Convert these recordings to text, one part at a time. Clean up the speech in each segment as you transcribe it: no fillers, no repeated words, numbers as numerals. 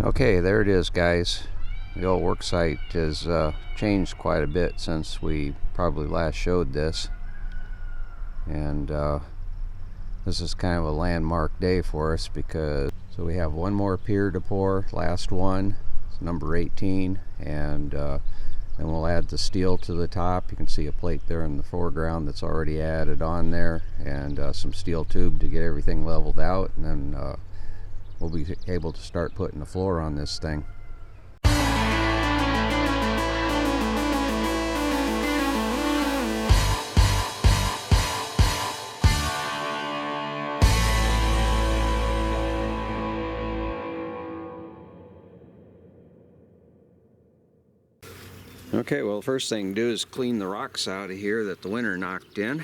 Okay, there it is, guys. The old work site has changed quite a bit since we probably last showed this, and this is kind of a landmark day for us because we have one more pier to pour, last one, it's number 18, and then we'll add the steel to the top. You can see a plate there in the foreground that's already added on there, and some steel tube to get everything leveled out, and then we'll be able to start putting the floor on this thing. Okay, well, the first thing to do is clean the rocks out of here that the winter knocked in.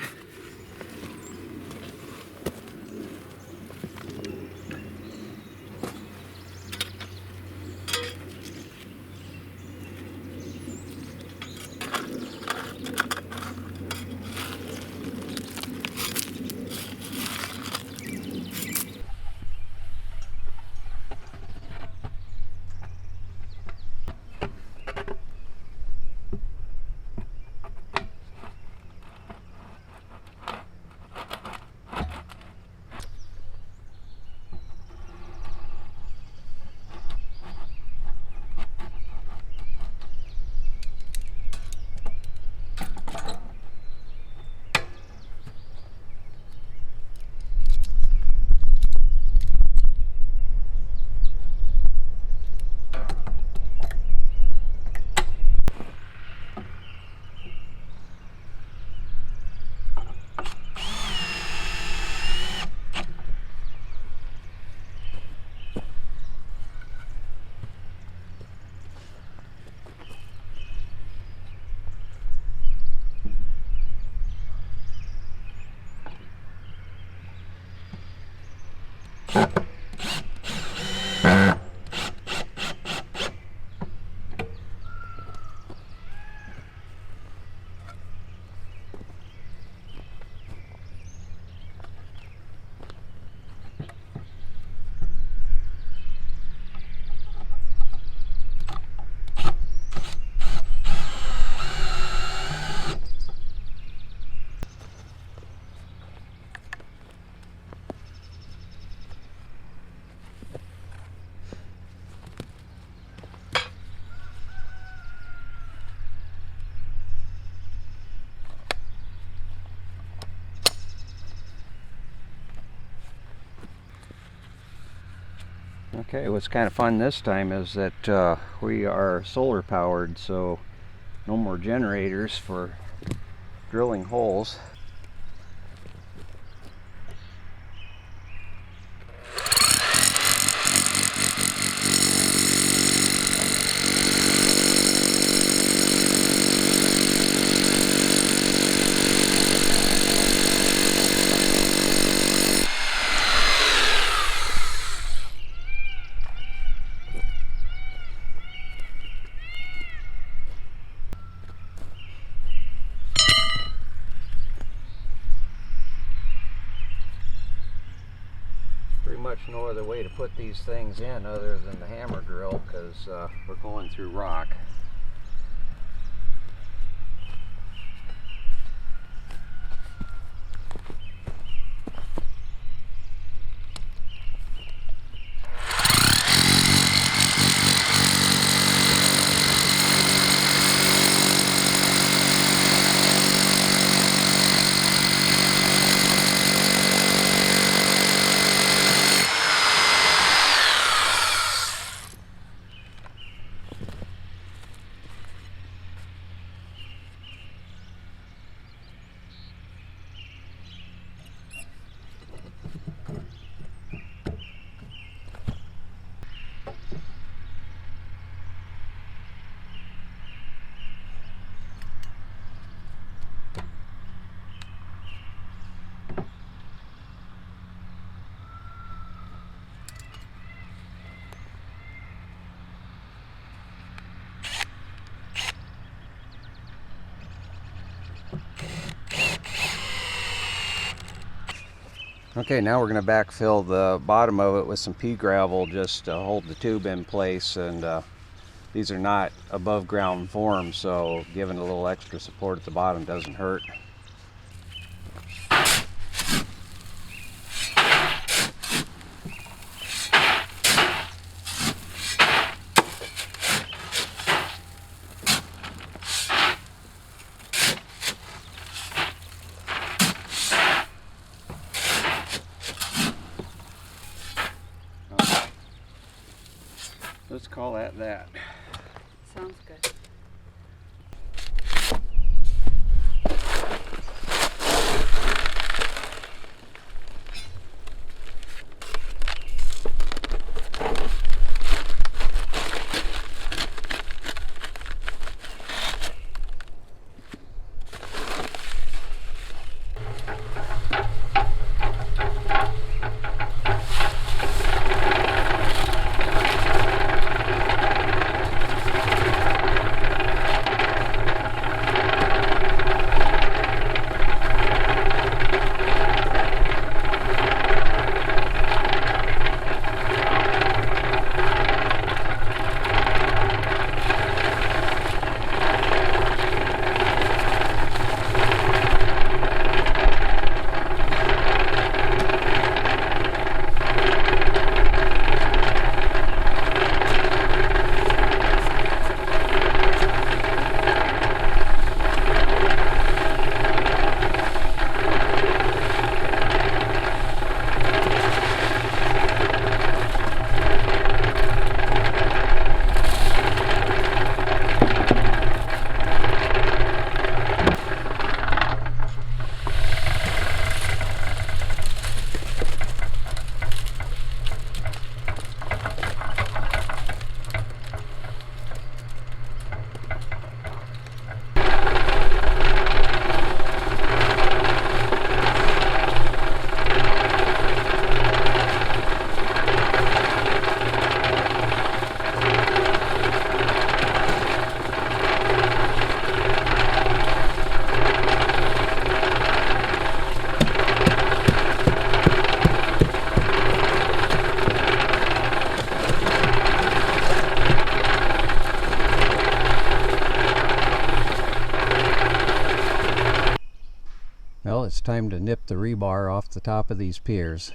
Okay, what's kind of fun this time is that we are solar powered, so no more generators for drilling holes. Pretty much no other way to put these things in other than the hammer drill, because we're going through rock. Okay, now we're going to backfill the bottom of it with some pea gravel just to hold the tube in place, and these are not above ground forms, so giving a little extra support at the bottom doesn't hurt. Let's call that that. Sounds good. Well, it's time to nip the rebar off the top of these piers.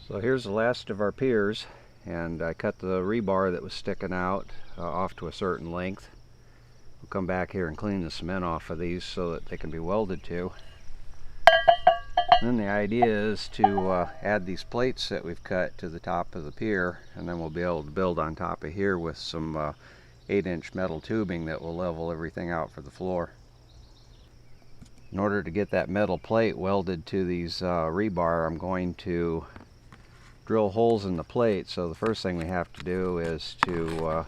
So here's the last of our piers, and I cut the rebar that was sticking out off to a certain length. We'll come back here and clean the cement off of these so that they can be welded to. And then the idea is to add these plates that we've cut to the top of the pier, and then we'll be able to build on top of here with some 8-inch metal tubing that will level everything out for the floor. In order to get that metal plate welded to these rebar, I'm going to drill holes in the plate. So the first thing we have to do is to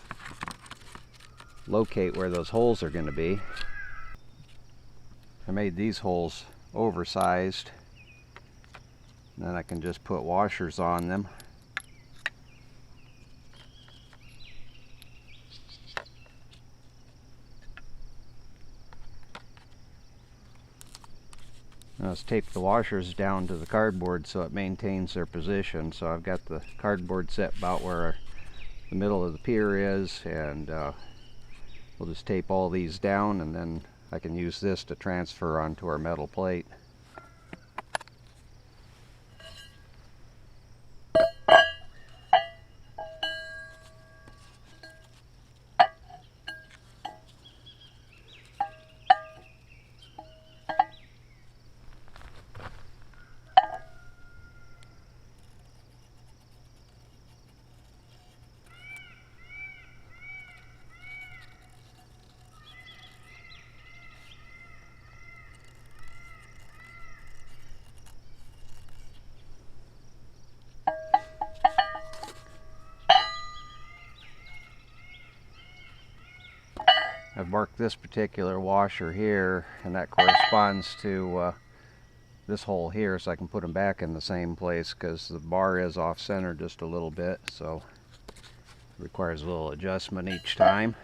locate where those holes are going to be. I made these holes oversized, and then I can just put washers on them. Now let's tape the washers down to the cardboard so it maintains their position. So I've got the cardboard set about where the middle of the pier is, and we'll just tape all these down, and then I can use this to transfer onto our metal plate. I've marked this particular washer here, and that corresponds to this hole here, so I can put them back in the same place, because the bar is off center just a little bit, so it requires a little adjustment each time.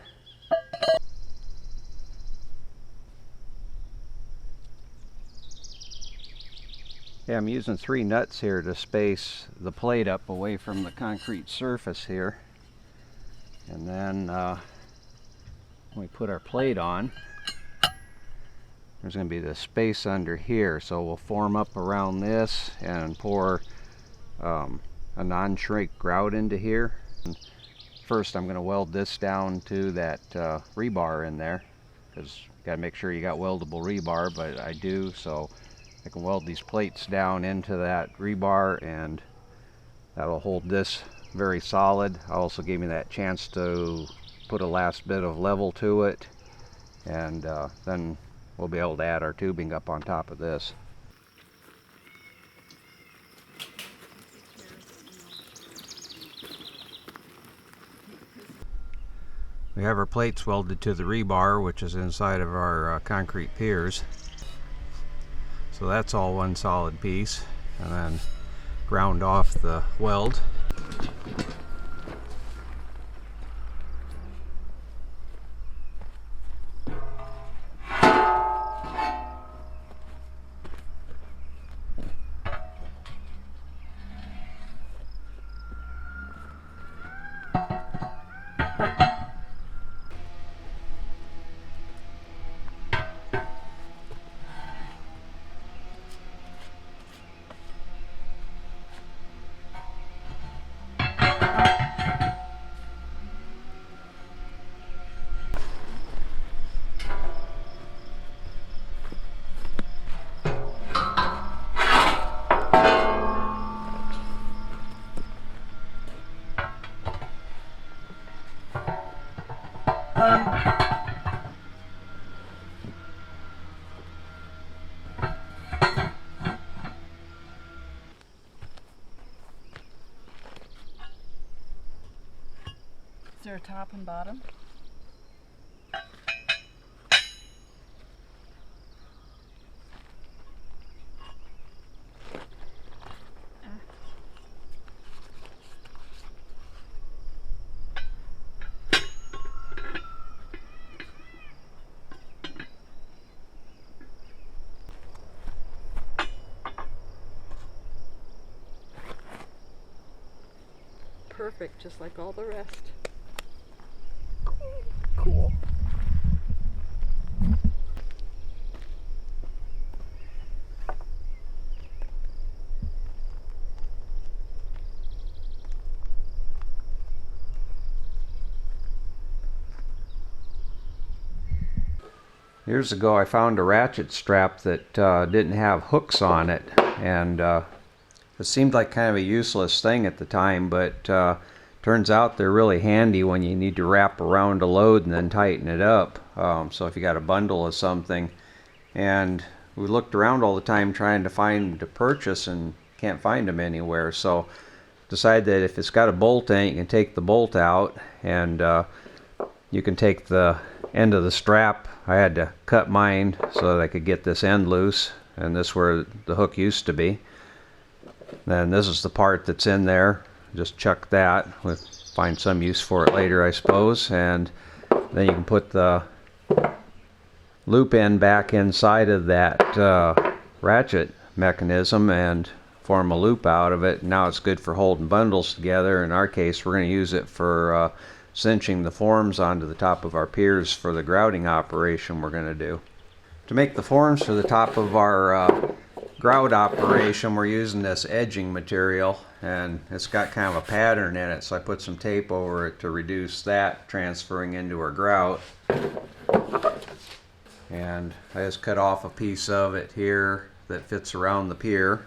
Yeah, I'm using 3 nuts here to space the plate up away from the concrete surface here. And then when we put our plate on, there's going to be the space under here, so we'll form up around this and pour a non-shrink grout into here. And first I'm going to weld this down to that rebar in there, because you got to make sure you got weldable rebar, but I do, so I can weld these plates down into that rebar, and that'll hold this very solid. Also gave me that chance to put a last bit of level to it, and then we'll be able to add our tubing up on top of this. We have our plates welded to the rebar, which is inside of our concrete piers. So that's all one solid piece, and then ground off the weld. Is there a top and bottom? Perfect, just like all the rest. Cool. Years ago I found a ratchet strap that didn't have hooks on it, and it seemed like kind of a useless thing at the time, but turns out they're really handy when you need to wrap around a load and then tighten it up. So if you got a bundle of something, and we looked around all the time trying to find them to purchase and can't find them anywhere, so decided that if it's got a bolt in it, you can take the bolt out, and you can take the end of the strap. I had to cut mine so that I could get this end loose, and this is where the hook used to be. Then this is the part that's in there. Just chuck that. We'll find some use for it later, I suppose. And then you can put the loop end back inside of that ratchet mechanism and form a loop out of it. Now it's good for holding bundles together. In our case, we're going to use it for cinching the forms onto the top of our piers for the grouting operation we're going to do. To make the forms for the top of our grout operation, we're using this edging material, and it's got kind of a pattern in it, so I put some tape over it to reduce that transferring into our grout. And I just cut off a piece of it here that fits around the pier.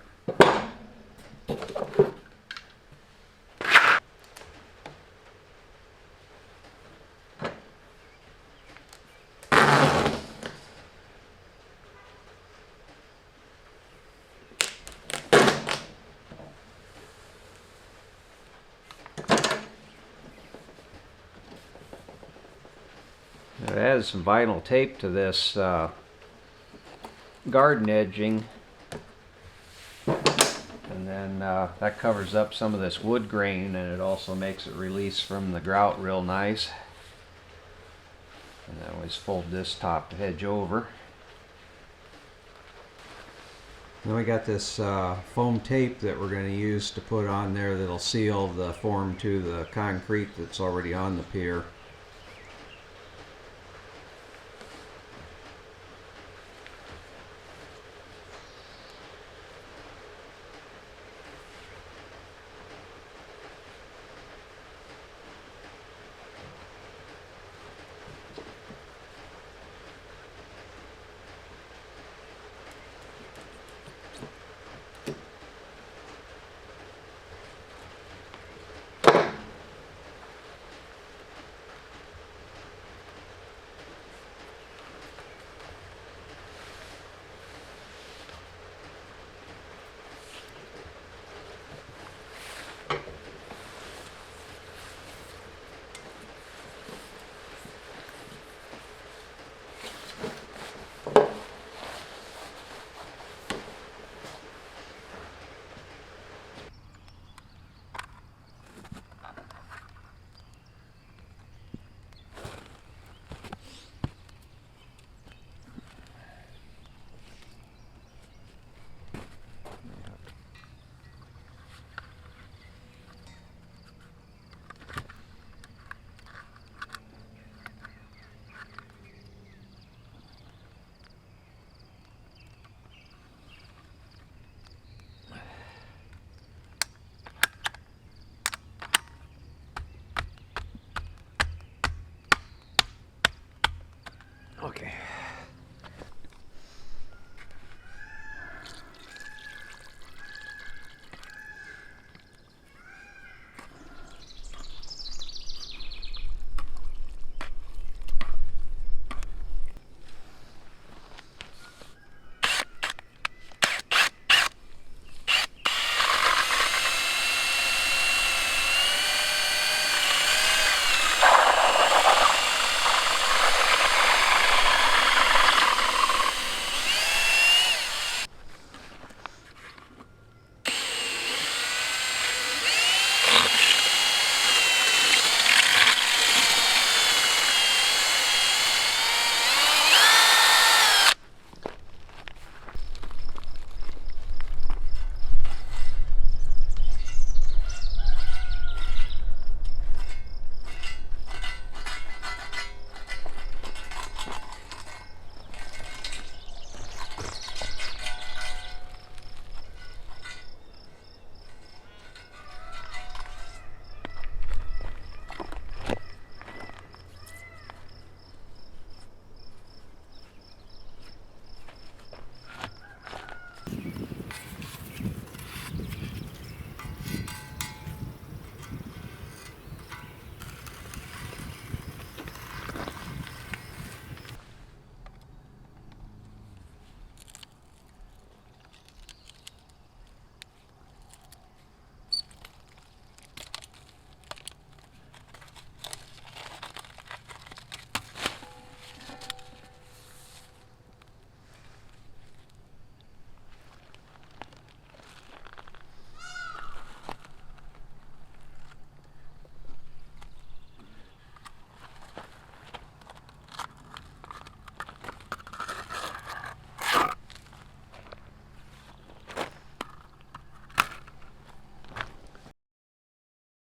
added some vinyl tape to this garden edging, and then that covers up some of this wood grain, and it also makes it release from the grout real nice. And I always fold this top edge over. Then we got this foam tape that we're going to use to put on there that'll seal the form to the concrete that's already on the pier. Okay.